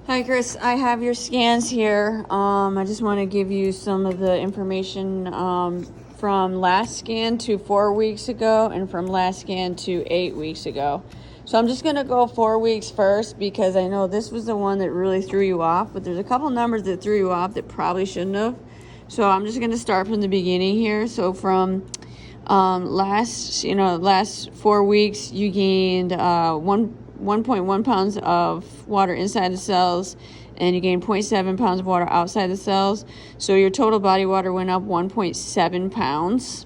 Hi, Chris. I have your scans here. I just want to give you some of the information from last scan to 4 weeks ago and from last scan to 8 weeks ago. So I'm just going to go 4 weeks first because I know this was the one that really threw you off, but there's a couple numbers that threw you off that probably shouldn't have. So I'm just going to start from the beginning here. So from last 4 weeks, you gained 1.1 pounds of water inside the cells, and you gained 0.7 pounds of water outside the cells. So your total body water went up 1.7 pounds.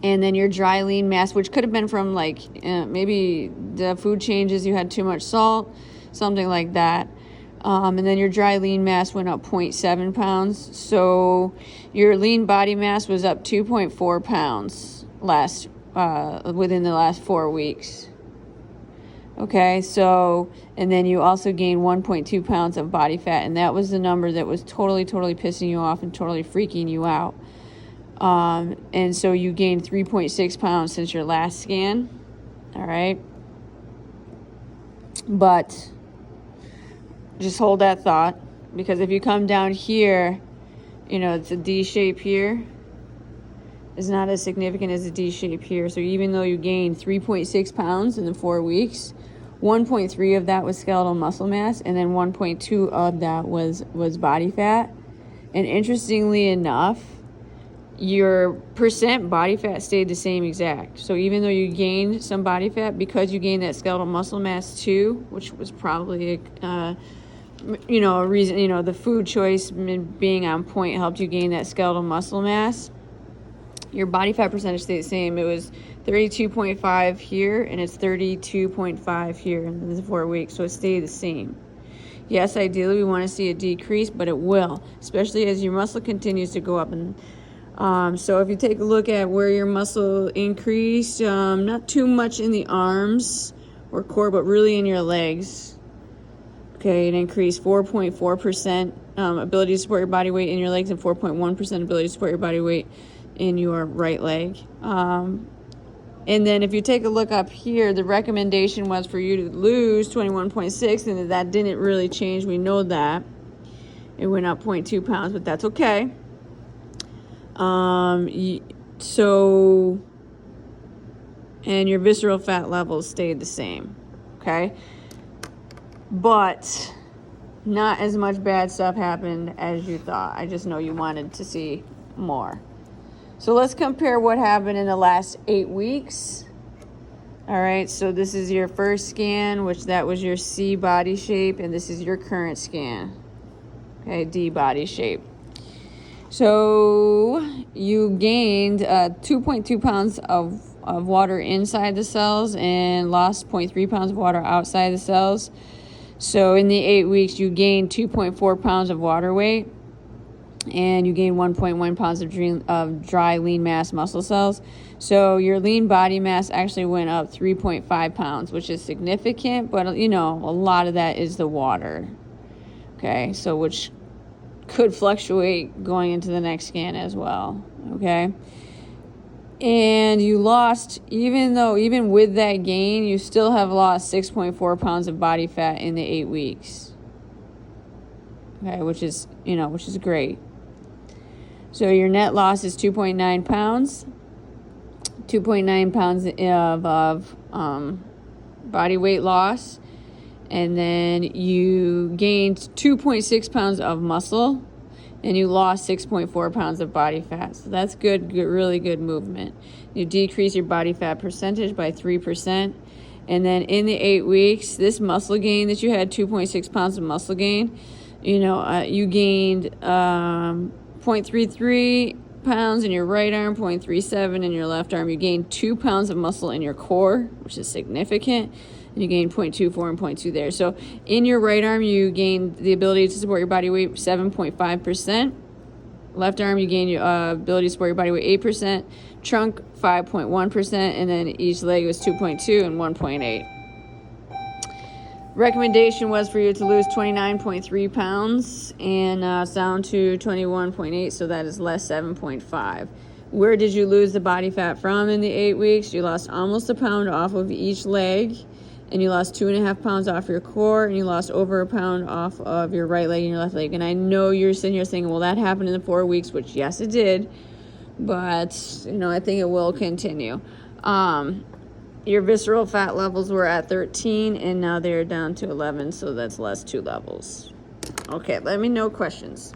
And then your dry lean mass, which could have been from maybe the food changes, you had too much salt, something like that. And then your dry lean mass went up 0.7 pounds. So your lean body mass was up 2.4 pounds within the last 4 weeks. Okay, so, and then you also gained 1.2 pounds of body fat, and that was the number that was totally pissing you off and totally freaking you out. And so you gained 3.6 pounds since your last scan. All right. But just hold that thought, because if you come down here, it's a D shape here. It's not as significant as a D shape here. So even though you gained 3.6 pounds in the 4 weeks, 1.3 of that was skeletal muscle mass, and then 1.2 of that was body fat. And interestingly enough, your percent body fat stayed the same exact. So even though you gained some body fat, because you gained that skeletal muscle mass too, which was probably a reason, the food choice being on point helped you gain that skeletal muscle mass. Your body fat percentage stayed the same. It was 32.5 here, and it's 32.5 here in the 4 weeks, so it stayed the same. Yes, ideally we want to see a decrease, but it will, especially as your muscle continues to go up. And so if you take a look at where your muscle increased, not too much in the arms or core, but really in your legs. Okay, it increased 4.4% ability to support your body weight in your legs and 4.1% ability to support your body weight in your right leg. And then if you take a look up here, the recommendation was for you to lose 21.6, and that didn't really change. We know that. It went up 0.2 pounds, but that's okay. And your visceral fat levels stayed the same, okay? But not as much bad stuff happened as you thought. I just know you wanted to see more. So let's compare what happened in the last 8 weeks. All right, so this is your first scan, which that was your C body shape, and this is your current scan, okay, D body shape. So you gained 2.2 pounds of water inside the cells and lost 0.3 pounds of water outside the cells. So in the 8 weeks, you gained 2.4 pounds of water weight, and you gain 1.1 pounds of dry lean mass muscle cells. So your lean body mass actually went up 3.5 pounds, which is significant, but a lot of that is the water. Okay, so which could fluctuate going into the next scan as well. Okay, and you lost, even with that gain, you still have lost 6.4 pounds of body fat in the 8 weeks. Okay, which is great. So your net loss is 2.9 pounds. 2.9 pounds of body weight loss. And then you gained 2.6 pounds of muscle. And you lost 6.4 pounds of body fat. So that's good, really good movement. You decrease your body fat percentage by 3%. And then in the 8 weeks, this muscle gain that you had, 2.6 pounds of muscle gain, you gained 0.33 pounds in your right arm, 0.37 in your left arm. You gained 2 pounds of muscle in your core, which is significant. And you gained 0.24 and 0.2 there. So in your right arm, you gained the ability to support your body weight 7.5%. Left arm, you gained your ability to support your body weight 8%. Trunk, 5.1%. And then each leg was 2.2 and 1.8. Recommendation was for you to lose 29.3 pounds and down to 21.8, so that is less 7.5. Where did you lose the body fat from in the 8 weeks? You lost almost a pound off of each leg, and you lost 2.5 pounds off your core, and you lost over a pound off of your right leg and your left leg. And I know you're sitting here saying, well, that happened in the 4 weeks, which yes, it did, but you know, I think it will continue. Your visceral fat levels were at 13, and now they're down to 11, so that's less 2 levels. Okay, let me know questions.